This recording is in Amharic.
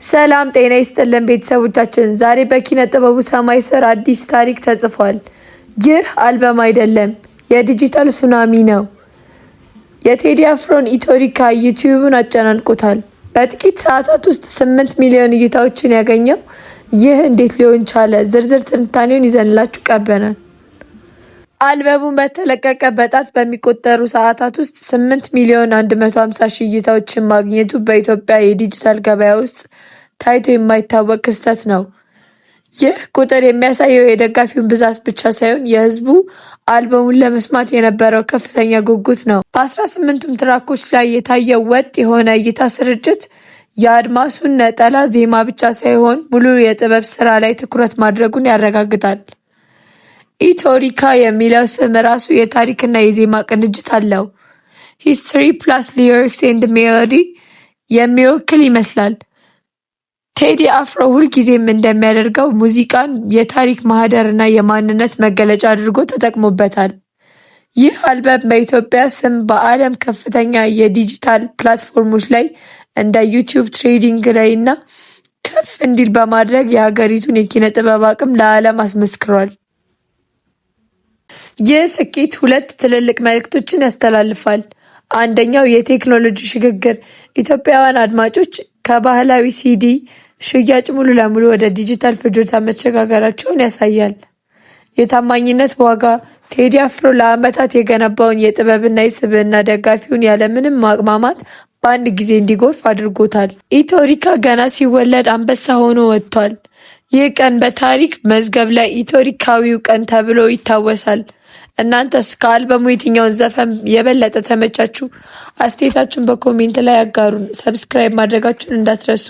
ሰላም ጤና ይስጥልን ቤተሰቦቻችን፣ ዛሬ በኪነ ጥበቡ ሰማይ ስር አዲስ ታሪክ ተጽፏል። ይህ አልበም አይደለም፣ የዲጂታል ሱናሚ ነው። የቴዲ አፍሮን ኢትዮሪካ ዩቲዩብን አጨናንቆታል። በጥቂት ሰዓታት ውስጥ 8 ሚሊዮን እይታዎችን ያገኘው ይህ እንዴት ሊሆን ቻለ? ዝርዝር ትንታኔውን ይዘንላችሁ ቀርበናል። አልበሙን በተለቀቀ በጣት በሚቆጠሩ ሰዓታት ውስጥ 8 ሚሊዮን 150 ሺህ እይታዎችን ማግኘቱ በኢትዮጵያ የዲጂታል ገበያ ውስጥ ታይቶ የማይታወቅ ክስተት ነው። ይህ ቁጥር የሚያሳየው የደጋፊውን ብዛት ብቻ ሳይሆን የሕዝቡ አልበሙን ለመስማት የነበረው ከፍተኛ ጉጉት ነው። በ18ቱም ትራኮች ላይ የታየው ወጥ የሆነ እይታ ስርጭት የአድማሱን ነጠላ ዜማ ብቻ ሳይሆን ሙሉ የጥበብ ስራ ላይ ትኩረት ማድረጉን ያረጋግጣል። ኢትዮሪካ የሚለው ስም ራሱ የታሪክና የዜማ ቅንጅት አለው። ሂስትሪ ፕላስ ሊሪክስ ኤንድ ሜሎዲ የሚወክል ይመስላል። ቴዲ አፍሮ ሁልጊዜም እንደሚያደርገው ሙዚቃን የታሪክ ማህደርና የማንነት መገለጫ አድርጎ ተጠቅሞበታል። ይህ አልበም በኢትዮጵያ ስም በዓለም ከፍተኛ የዲጂታል ፕላትፎርሞች ላይ እንደ ዩቲዩብ ትሬዲንግ ላይ እና ከፍ እንዲል በማድረግ የሀገሪቱን የኪነ ጥበብ አቅም ለዓለም አስመስክሯል። ይህ ስኬት ሁለት ትልልቅ መልእክቶችን ያስተላልፋል። አንደኛው የቴክኖሎጂ ሽግግር ኢትዮጵያውያን አድማጮች ከባህላዊ ሲዲ ሽያጭ ሙሉ ለሙሉ ወደ ዲጂታል ፍጆታ መሸጋገራቸውን ያሳያል። የታማኝነት ዋጋ ቴዲ አፍሮ ለዓመታት የገነባውን የጥበብና የስብዕና ደጋፊውን ያለምንም ማቅማማት በአንድ ጊዜ እንዲጎርፍ አድርጎታል። ኢትዮሪካ ገና ሲወለድ አንበሳ ሆኖ ወጥቷል። ይህ ቀን በታሪክ መዝገብ ላይ ኢትዮሪካዊው ቀን ተብሎ ይታወሳል። እናንተስ ከአልበሙ የትኛውን ዘፈን የበለጠ ተመቻችሁ? አስተያየታችሁን በኮሜንት ላይ አጋሩን። ሰብስክራይብ ማድረጋችሁን እንዳትረሱ።